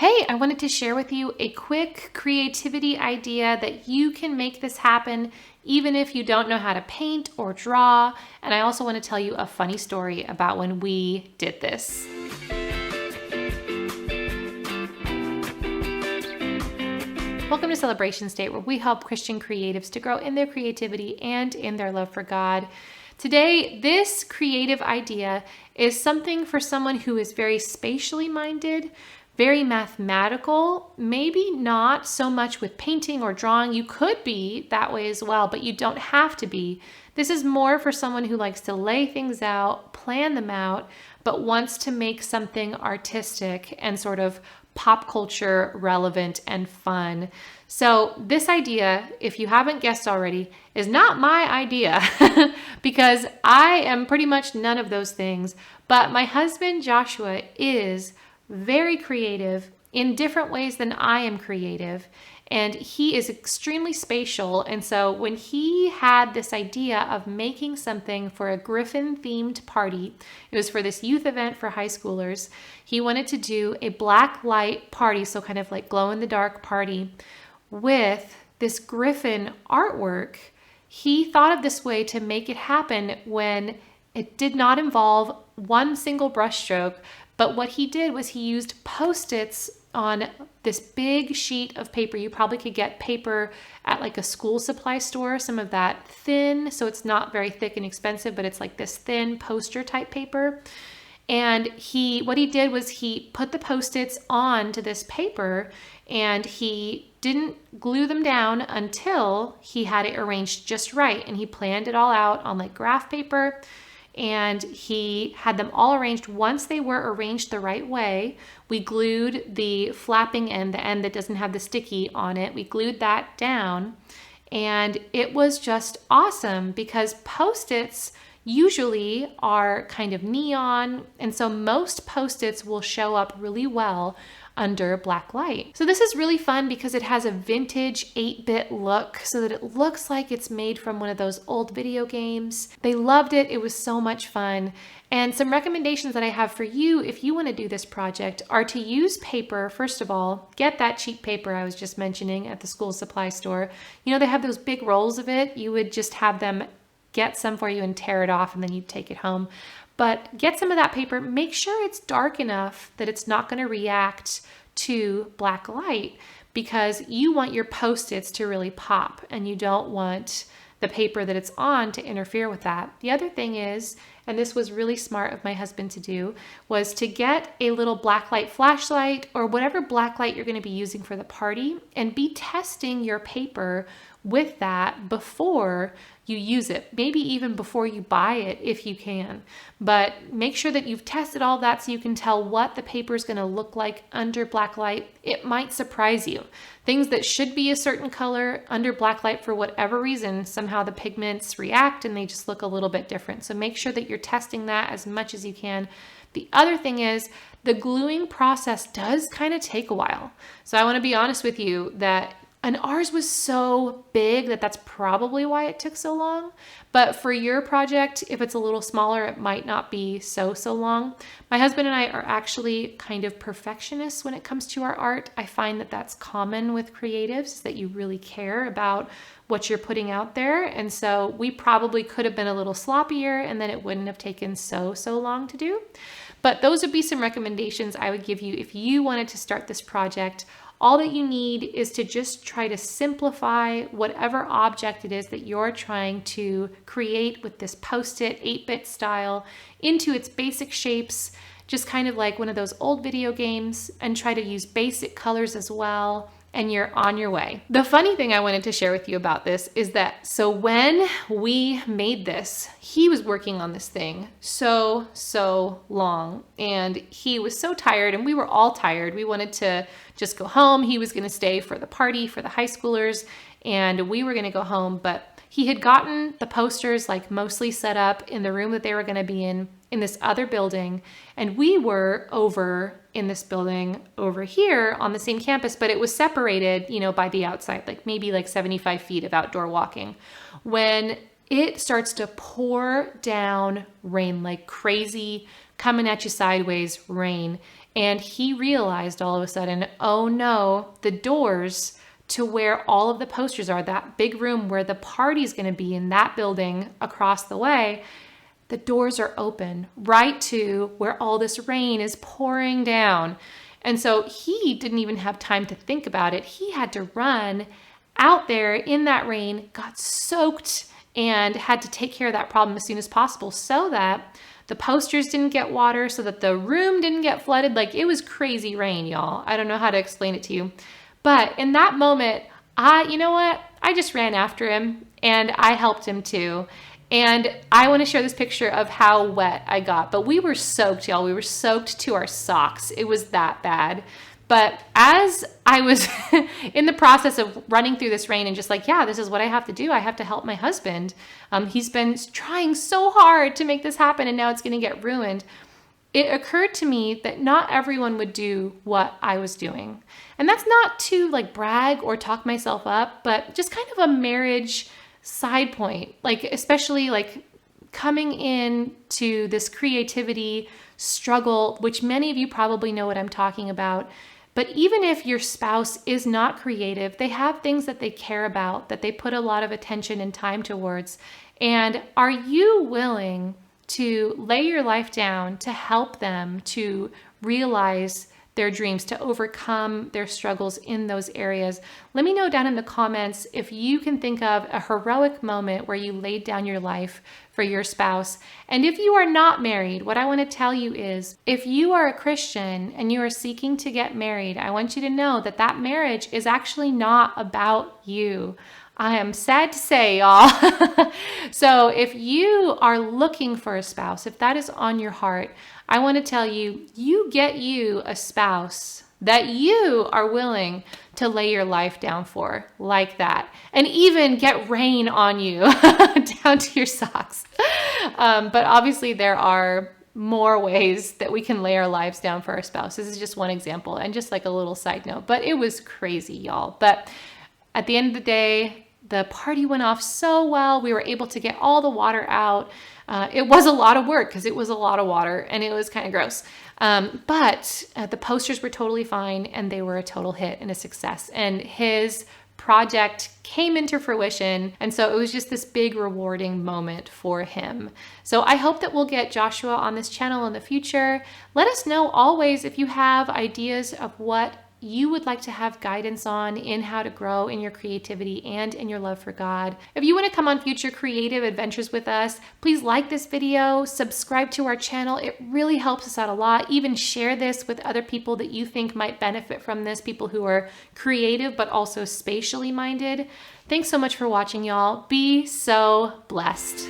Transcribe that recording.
Hey, I wanted to share with you a quick creativity idea that you can make this happen even if you don't know how to paint or draw. And I also want to tell you a funny story about when we did this. Welcome to Celebration State, where we help Christian creatives to grow in their creativity and in their love for God. Today, this creative idea is something for someone who is very spatially minded, very mathematical, maybe not so much with painting or drawing. You could be that way as well, but you don't have to be. This is more for someone who likes to lay things out, plan them out, but wants to make something artistic and sort of pop culture relevant and fun. So this idea, if you haven't guessed already, is not my idea because I am pretty much none of those things, but my husband Joshua is very creative in different ways than I am creative. And he is extremely spatial. And so when he had this idea of making something for a Griffin themed party, it was for this youth event for high schoolers. He wanted to do a black light party, so kind of like glow in the dark party with this Griffin artwork. He thought of this way to make it happen when it did not involve one single brushstroke. But what he did was he used Post-its on this big sheet of paper. You probably could get paper at like a school supply store, some of that thin, so it's not very thick and expensive, but it's like this thin poster type paper. And what he did was he put the Post-its onto this paper and he didn't glue them down until he had it arranged just right. And he planned it all out on like graph paper. And he had them all arranged. Once they were arranged the right way, we glued the flapping end, the end that doesn't have the sticky on it. We glued that down, and it was just awesome because Post-its usually are kind of neon, and so most Post-its will show up really well under black light. So this is really fun because it has a vintage 8-bit look so that it looks like it's made from one of those old video games. They loved it. It was so much fun. And some recommendations that I have for you if you want to do this project are to use paper. First of all, get that cheap paper I was just mentioning at the school supply store. You know, they have those big rolls of it. You would just have them get some for you and tear it off and then you'd take it home. But get some of that paper, make sure it's dark enough that it's not going to react to black light because you want your Post-its to really pop and you don't want the paper that it's on to interfere with that. The other thing is, and this was really smart of my husband to do, was to get a little blacklight flashlight or whatever blacklight you're going to be using for the party and be testing your paper with that before you use it, maybe even before you buy it if you can. But make sure that you've tested all that so you can tell what the paper is going to look like under black light. It might surprise you. Things that should be a certain color under black light, for whatever reason, somehow the pigments react and they just look a little bit different. So make sure that you're testing that as much as you can. The other thing is the gluing process does kind of take a while. So I want to be honest with you and ours was so big that's probably why it took so long. But for your project, if it's a little smaller, it might not be so long. My husband and I are actually kind of perfectionists when it comes to our art. I find that that's common with creatives, that you really care about what you're putting out there. And so we probably could have been a little sloppier and then it wouldn't have taken so long to do. But those would be some recommendations I would give you if you wanted to start this project. All that you need is to just try to simplify whatever object it is that you're trying to create with this Post-it 8-bit style into its basic shapes, just kind of like one of those old video games, and try to use basic colors as well, and you're on your way. The funny thing I wanted to share with you about this is that, so when we made this, he was working on this thing so long, and he was so tired, and we were all tired. We wanted to just go home. He was going to stay for the party for the high schoolers, and we were going to go home, but he had gotten the posters like mostly set up in the room that they were going to be in this other building, and we were over in this building over here on the same campus, but it was separated, by the outside, like maybe like 75 feet of outdoor walking. When it starts to pour down rain like crazy, coming at you sideways rain, And he realized all of a sudden, oh no, the doors to where all of the posters are, that big room where the party's going to be in that building across the way, the doors are open right to where all this rain is pouring down. And so he didn't even have time to think about it. He had to run out there in that rain, got soaked, and had to take care of that problem as soon as possible so that the posters didn't get water, so that the room didn't get flooded. Like, it was crazy rain, y'all. I don't know how to explain it to you. But in that moment, you know what? I just ran after him and I helped him too. And I want to share this picture of how wet I got. But we were soaked, y'all. We were soaked to our socks. It was that bad. But as I was in the process of running through this rain and just like, yeah, this is what I have to do. I have to help my husband. He's been trying so hard to make this happen, and now it's going to get ruined. It occurred to me that not everyone would do what I was doing. And that's not to like brag or talk myself up, but just kind of a marriage side point, like especially like coming in to this creativity struggle, which many of you probably know what I'm talking about. But even if your spouse is not creative, they have things that they care about, that they put a lot of attention and time towards. And are you willing to lay your life down to help them to realize their dreams, to overcome their struggles in those areas? Let me know down in the comments if you can think of a heroic moment where you laid down your life for your spouse. And if you are not married, what I want to tell you is, if you are a Christian and you are seeking to get married, I want you to know that that marriage is actually not about you. I am sad to say, y'all. So if you are looking for a spouse, if that is on your heart, I want to tell you, you get you a spouse that you are willing to lay your life down for, like that, and even get rain on you down to your socks. But obviously there are more ways that we can lay our lives down for our spouse. This is just one example and just like a little side note, but it was crazy, y'all. But at the end of the day, the party went off so well. We were able to get all the water out. It was a lot of work because it was a lot of water and it was kind of gross. But the posters were totally fine and they were a total hit and a success. And his project came into fruition. And so it was just this big rewarding moment for him. So I hope that we'll get Joshua on this channel in the future. Let us know always if you have ideas of what you would like to have guidance on in how to grow in your creativity and in your love for God. If you want to come on future creative adventures with us, please like this video, subscribe to our channel. It really helps us out a lot. Even share this with other people that you think might benefit from this, people who are creative but also spatially minded. Thanks so much for watching, y'all. Be so blessed.